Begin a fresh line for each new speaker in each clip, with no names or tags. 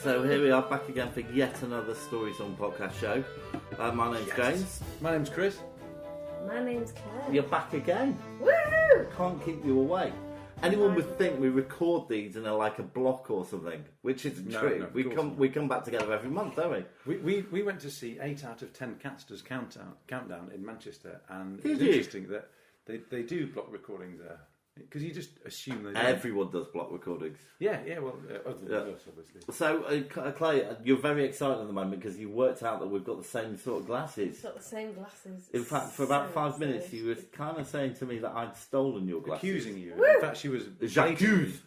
So here we are back again for yet another Story Song podcast show. My name's James.
My name's Chris.
My name's Claire.
You're back again.
Woo!
Can't keep you away. Anyone would think we record these in like a block or something, which isn't true. We come back together every month, don't we?
We went to see 8 out of 10 Catsters countdown in Manchester, and
Did
it's
you?
interesting that they do block recordings there. Because you just assume they do.
Everyone does block recordings.
Yeah, well, other than us, obviously.
So, Clay, you're very excited at the moment because you worked out that we've got the same sort of glasses.
We've got the same glasses.
In fact, for about 5 minutes, you were kind of saying to me that I'd stolen your glasses.
Accusing you.
Woo!
In fact, she was...
J'accuse!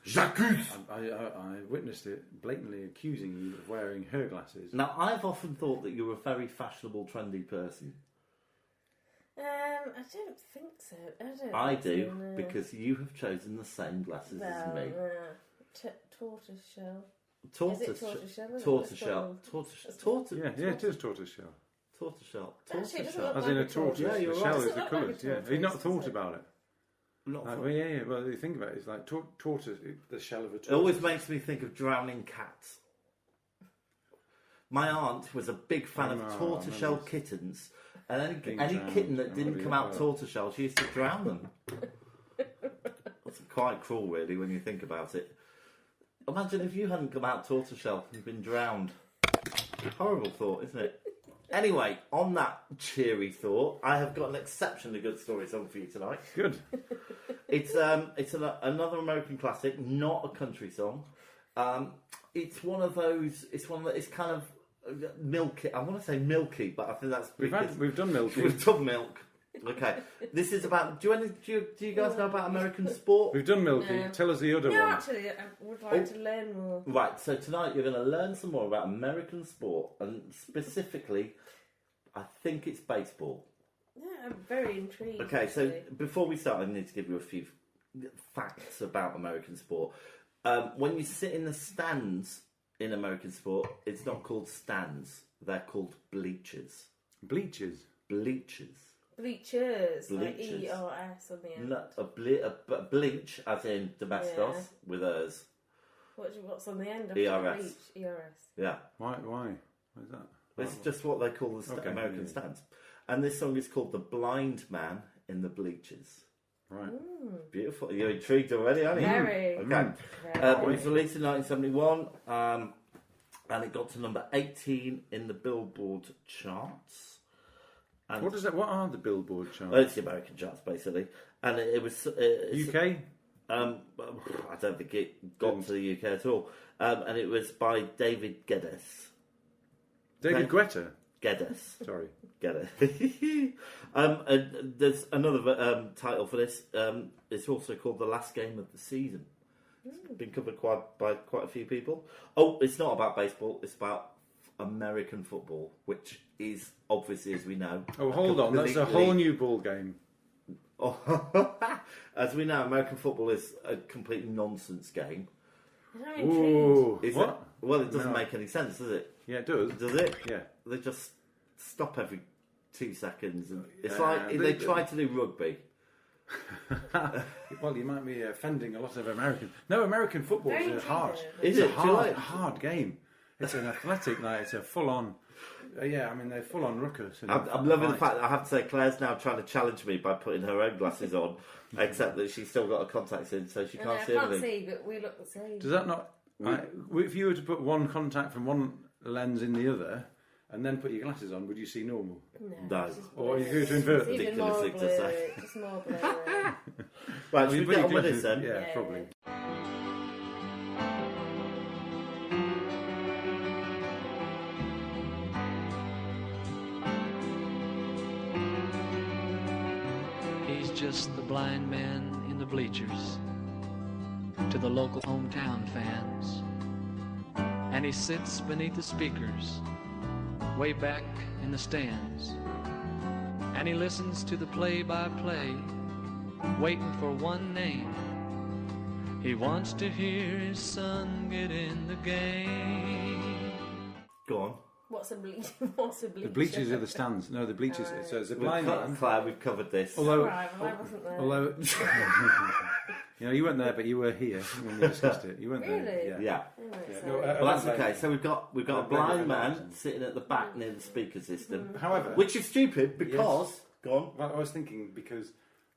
I witnessed it, blatantly accusing you of wearing her glasses.
Now, I've often thought that you're a very fashionable, trendy person.
I don't think so.
I do, because you have chosen the same glasses as me.
Tortoise shell.
Tortoise.
Is it tortoise shell?
Tortoise shell. Tortoise.
Yeah, it is tortoise shell.
Tortoise shell.
Actually, it
Tortoise
doesn't
shell.
look
As in a
like a
tortoise.
Yeah, you're
the
right.
shell
Doesn't
is the
look like a
colours. Yeah,
tortoise,
you've not
does
thought
it?
about it. Well, yeah. Well, you think about it. It's like tortoise, the shell of a tortoise.
It always makes me think of drowning cats. My aunt was a big fan of tortoiseshell kittens, and any kitten that didn't come out tortoiseshell, she used to drown them. That's quite cruel, really, when you think about it. Imagine if you hadn't come out tortoiseshell and been drowned. Horrible thought, isn't it? Anyway, on that cheery thought, I have got an exceptionally good story song for you tonight.
Good.
It's another American classic, not a country song. It's one of those. It's one that is kind of milky. I want to say milky, but I think that's because
We've done milk.
we've done milk. Okay, this is about. Do you guys know about American sport?
We've done milky.
No.
Tell us the other
No,
one.
actually, I would like to learn more.
Right. So tonight you're going to learn some more about American sport, and specifically, I think it's baseball.
Yeah, I'm very intrigued.
Okay, so
actually.
before we start, I need to give you a few facts about American sport. When you sit in the stands in American sport, it's not called stands. They're called bleachers.
Bleachers.
Bleachers,
Bleachers.
like E08 on the end.
No, a bleach, as in domestos,
Yeah.
with ers.
What's on the end of
ERS.
bleach? ERS.
Yeah.
Why? Why is that?
It's just what they call the American stands. And this song is called The Blind Man in the Bleachers.
Right.
Beautiful. You're intrigued already, aren't you?
Very.
Okay.
Very.
It was released in 1971, and it got to number 18 in the Billboard charts. And
What are the Billboard charts?
it's the American charts, basically. And it was...
UK?
I don't think it got to the UK at all. And it was by David Geddes.
David Guetta?
Geddes.
Sorry.
Get it. And there's another title for this. It's also called The Last Game of the Season. It's been covered by quite a few people. Oh, it's not about baseball. It's about American football, which is obviously, as we know.
Oh, hold on. That's a whole new ball game.
As we know, American football is a complete nonsense game.
I'm intrigued.
Ooh.
Is
What?
it? Well, it doesn't
No.
make any sense, does it?
Yeah, it does.
Does it?
Yeah.
They just stop every 2 seconds, and it's
Yeah,
like
they
they
do.
try to do rugby.
Well, you might be offending a lot of American. No, American football
Very
is hard.
intriguing.
Is
It's
it?
a
Do you like it?
hard game. It's an athletic, like it's a full-on. Yeah, I mean they're full-on ruckus.
I'm loving the fact that I have to say Claire's now trying to challenge me by putting her own glasses on, except that she's still got her contacts in, so she
I
can't
know,
see
I can't
anything.
see, but we look the same.
Does that not? If you were to put one contact from one lens in the other, and then put your glasses on, would you see normal?
No.
it's just
Or
blurry.
you go to invert
It's
them.
even
Ridiculous
more
thing to
blurry.
say.
Just more blurry.
Right, should we
Put
get
your
on with this
glasses-
then?
Yeah,
Yeah.
probably.
He's just the blind man in the bleachers to the local hometown fans. And he sits beneath the speakers way back in the stands. And he listens to the play-by-play, waiting for one name. He wants to hear his son get in the game.
Go on.
What's a bleach? What's a bleach?
The bleachers are the stands. No, the bleachers. So it's a blind man.
Claire, we've covered this.
Although,
Right, well, I wasn't there.
although, you know, you weren't there, but you were here when we discussed it. You weren't
Really?
there.
Yeah. Well, that's okay. So we've got a blind man sitting at the back near the speaker system.
However,
which is stupid because go on.
Well, I was thinking because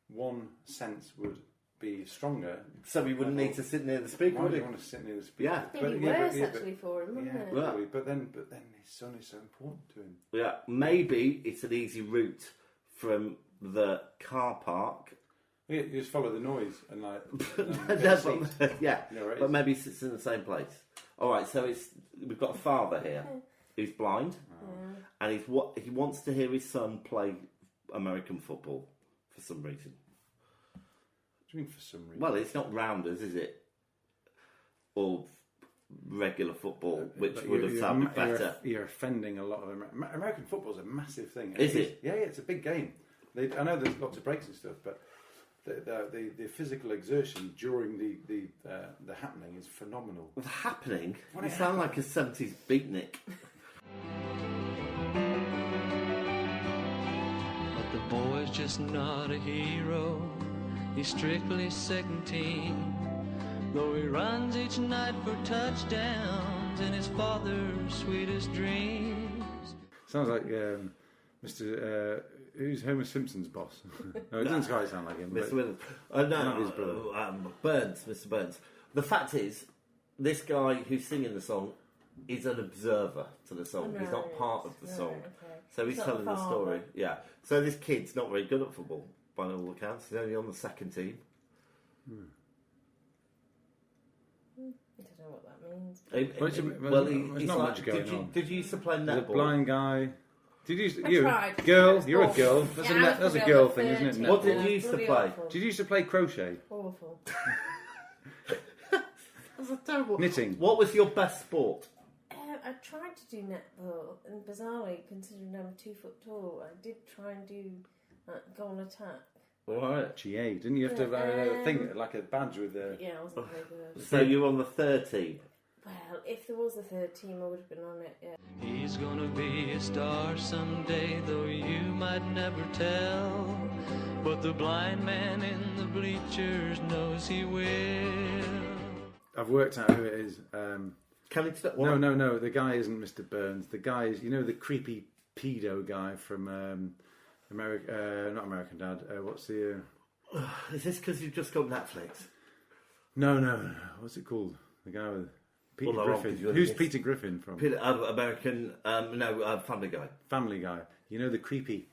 one sense would be stronger,
so we wouldn't need to sit near the speaker.
Why
would
do
we
you want to sit near the speaker?
Yeah,
it'd be worse actually for him, wouldn't it?
Probably. But then his son is so important to him.
Yeah, maybe it's an easy route from the car park.
Yeah, you just follow the noise and like.
But maybe he sits in the same place. All right, so we've got a father here who's blind, and he wants to hear his son play American football for some reason.
What do you mean for some reason?
Well, it's not rounders, is it? Or regular football, which would have sounded better.
You're offending a lot of American football's a massive thing.
Is it?
Yeah, it's a big game. I know there's lots of breaks and stuff, but the physical exertion during the happening is phenomenal.
The happening? You sound like a 70s beatnik.
But the boy's just not a hero. He's strictly second team. Though he runs each night for touchdowns in his father's sweetest dreams.
Sounds like Mr. Who's Homer Simpson's boss? No, it doesn't quite sound like him.
Mr. Withers. Burns, Mr. Burns. The fact is, this guy who's singing the song is an observer to the song. He's not part of the song. Okay. So he's telling the story. Yeah. So this kid's not very good at football, by all accounts. He's only on the second team.
I don't know what that means.
He's not much going on. Did you used to play netball?
There's a blind guy. Did you?
Tried.
Girl, you're a girl. That's a girl thing, isn't it?
What did you used to play?
Did you used to play crochet?
Awful.
That's a terrible.
Knitting.
What was your best sport?
I tried to do netball, and bizarrely, considering I'm 2 foot tall, I did try and do goal attack.
Alright.
GA, didn't you have to have a thing, like a badge with a...
Yeah, I wasn't very good.
So you were on the third team?
Well, if there was a third team, I would have been on it, yeah.
He's gonna be a star someday, though you might never tell. But the blind man in the bleachers knows he will.
I've worked out who it is. No. The guy isn't Mr. Burns. The guy is, the creepy pedo guy from not American Dad. What's the?
Is this because you've just got Netflix?
No. What's it called? The guy with Peter Griffin. Who's Peter Griffin from?
American. Family Guy.
Family Guy. The creepy.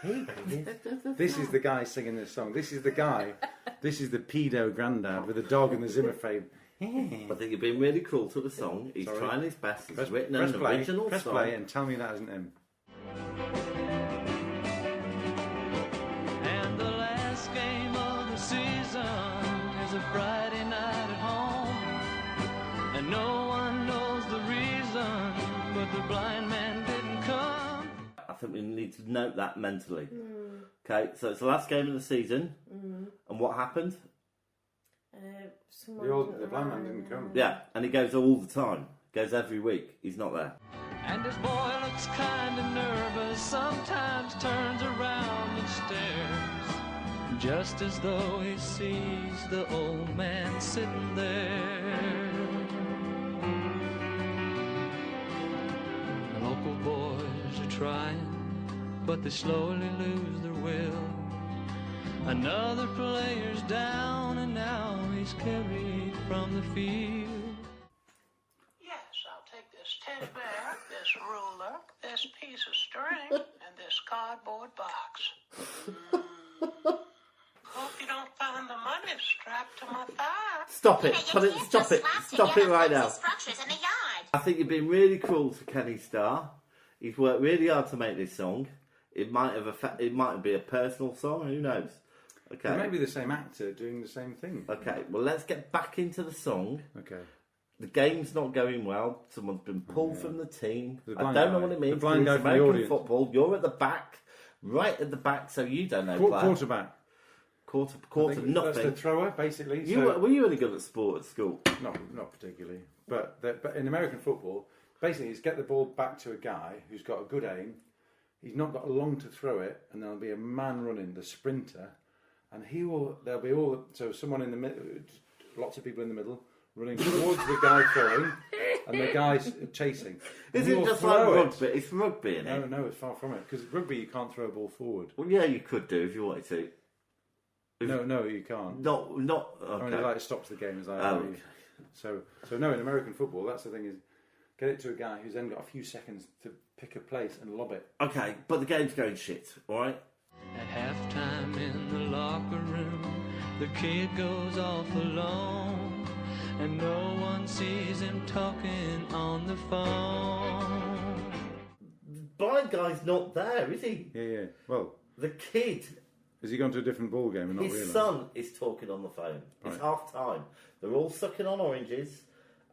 This is the guy singing this song. This is the guy. This is the pedo granddad with a dog in the Zimmer frame.
I think you're being really cruel to the song. He's trying his best. He's written an original song.
Press play and tell me that isn't him.
And the last game of the season is a Friday night at home. And no one knows the reason, but the blind man didn't come.
I think we need to note that mentally. Okay, so it's the last game of the season. And what happened?
The blind man didn't come.
Yeah, and he goes all the time. Goes every week. He's not there.
And his boy looks kind of nervous, sometimes turns around and stares, just as though he sees the old man sitting there. The local boys are trying, but they slowly lose their will. Another player's down, and now he's carried from the field.
Yes, I'll take this teddy bear, this ruler, this piece of string, and this cardboard box. Hope you don't find the money strapped to my thigh.
Stop it! Stop it right now.
Structures in the yard.
I think you've been really cruel to Kenny Starr. He's worked really hard to make this song. It might be a personal song. Who knows? Okay.
It may be the same actor doing the same thing.
Okay, well, let's get back into the song.
Okay.
The game's not going well. Someone's been pulled from the team. I don't know what it means.
The blind guy from the audience.
Football. You're at the back, right at the back, so you don't know.
Quarterback.
Quarter nothing.
That's the thrower, basically.
Were you any good at sport at school?
Not particularly. But in American football, basically, it's get the ball back to a guy who's got a good aim. He's not got long to throw it, and there'll be a man running, the sprinter. And there'll be so someone in the middle, lots of people in the middle, running towards the guy throwing and the guy chasing.
Is it just like rugby? It's rugby, isn't it?
No, it's far from it. Because rugby, you can't throw a ball forward.
Well, yeah, you could do if you wanted to.
No, you can't.
Not. Okay.
I mean, it stops the game. It's like,
okay.
So no, in American football, that's the thing is, get it to a guy who's then got a few seconds to pick a place and lob it.
Okay, but the game's going shit, alright?
At halftime in the locker room, the kid goes off alone, and no one sees him talking on the phone.
The blind guy's not there, is he?
Yeah. Well,
the kid.
Has he gone to a different ball game and not realised?
His son is talking on the phone. It's half time. They're all sucking on oranges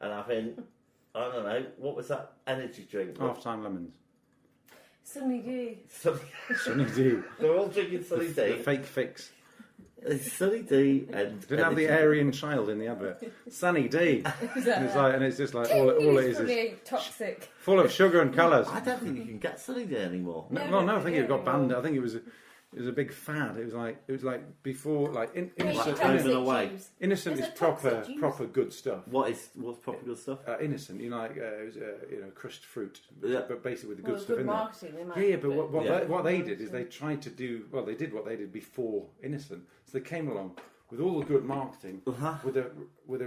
and having, I don't know, what was that energy drink?
Half-time lemons.
Sunny D.
Sunny D.
They're all drinking Sunny D.
The fake fix.
It's Sunny D and...
Didn't have the Aryan child in the advert. Sunny D. And it's just like, all it is
toxic.
Full of sugar and colours.
I don't think you can get Sunny D anymore.
No, I think it got banned. I think it was a big fad. It was like before, like innocent is proper good stuff.
What's proper good stuff?
Innocent, it was crushed fruit, but basically with the good stuff in
marketing,
there. Yeah, but what they did is they tried to do they did what they did before Innocent. So they came along with all the good marketing with a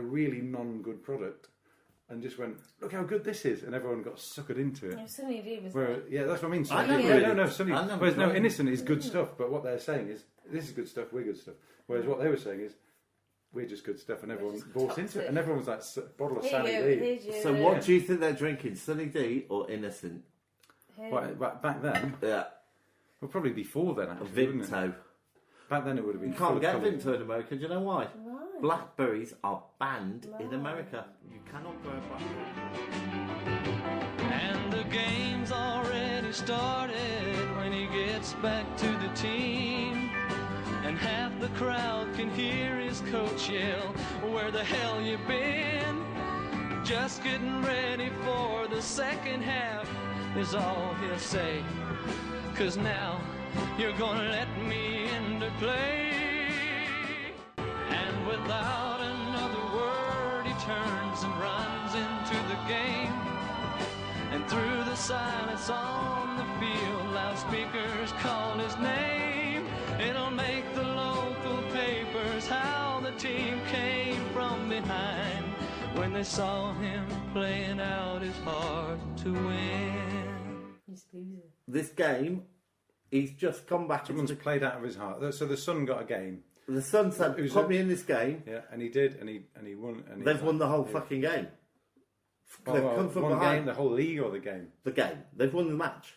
really non-good product. And just went, look how good this is, and everyone got suckered into it.
No, Sunny D was
yeah, that's what I mean. Innocent is good stuff, but what they're saying is, this is good stuff, we're good stuff. Whereas what they were saying is, we're just good stuff, and everyone bought into it, and everyone was like, bottle of Sunny D.
So what do you think they're drinking, Sunny D or Innocent?
Back then?
Yeah.
Well, probably before then, actually, wouldn't it? Back then it would have been...
You can't get Vimto in America, do you know why? Blackberries are banned in America. You cannot grow a blackberry.
And the game's already started when he gets back to the team. And half the crowd can hear his coach yell, where the hell you been? Just getting ready for the second half is all he'll say. 'Cause now you're gonna let me into play. And without another word, he turns and runs into the game. And through the silence on the field, loudspeakers call his name. It'll make the local papers how the team came from behind when they saw him playing out his heart to win.
This game, he's just come back.
Someone's played out of his heart. So the son got a game.
The son said, "Put me in this game."
Yeah, and he did, and he won. And
they've won the whole fucking game. They've come from behind.
Game, the whole league, or the game?
The game. They've won the match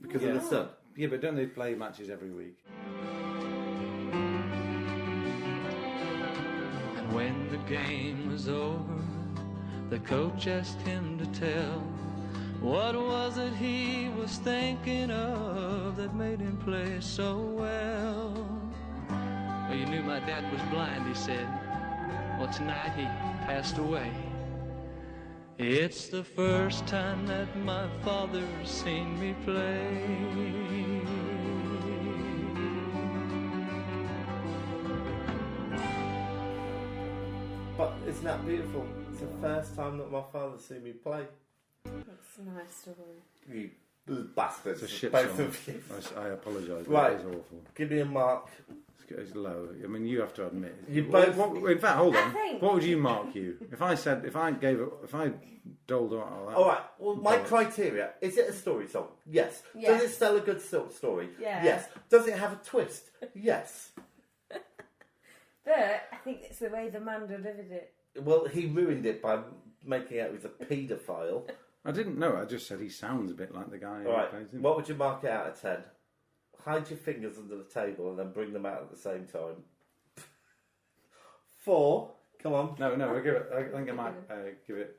because of the son.
Yeah, but don't they play matches every week?
And when the game was over, the coach asked him to tell, what was it he was thinking of that made him play so well? Well, you knew my dad was blind, he said. Well, tonight he passed away. It's the first time that my father's seen me play.
But isn't that beautiful? It's the first time that my father's seen me play.
That's a nice story.
You bastards.
It's a shit
both
song.
of you.
I apologise.
Right.
It is awful.
Give me a mark.
It's low. I mean, you have to admit.
You both.
In fact, hold on. What would you mark you? If I doled all that.
All right. Well, my criteria: is it a story song? Yes. Does it tell a good story?
Yeah.
Yes. Does it have a twist? Yes.
But I think it's the way the man delivered it.
Well, he ruined it by making out he was a paedophile.
I didn't know. I just said he sounds a bit like the guy.
All right. What would you mark it out of 10? Hide your fingers under the table and then bring them out at the same time. 4. Come on.
No. I think I might give it.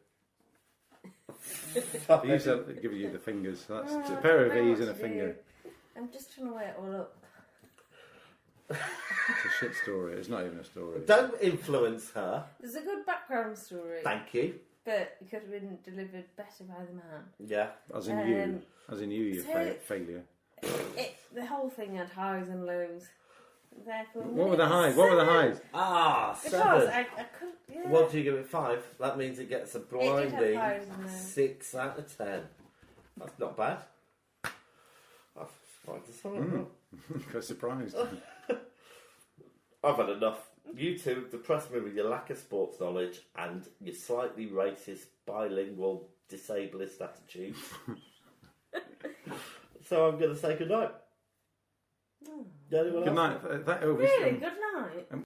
You said give you the fingers. That's a pair of E's and a finger.
I'm just trying to weigh it all up.
It's a shit story. It's not even a story.
Don't influence her.
There's a good background story.
Thank you.
But it could have been delivered better by the man.
Yeah.
As in you failure.
The whole thing had highs and lows. Therefore,
What were the highs? What were the highs?
Ah,
Because
7.
I couldn't. Yeah.
What do you give it? 5? That means it gets a blinding
fives in there.
6 out of 10. That's not bad. That's quite disappointing.
Got surprised.
I've had enough. You two have depressed me with your lack of sports knowledge and your slightly racist, bilingual, disablest attitudes. So I'm going to say good night.
Oh.
Anyone
Good
else?
night.
Really? Good night.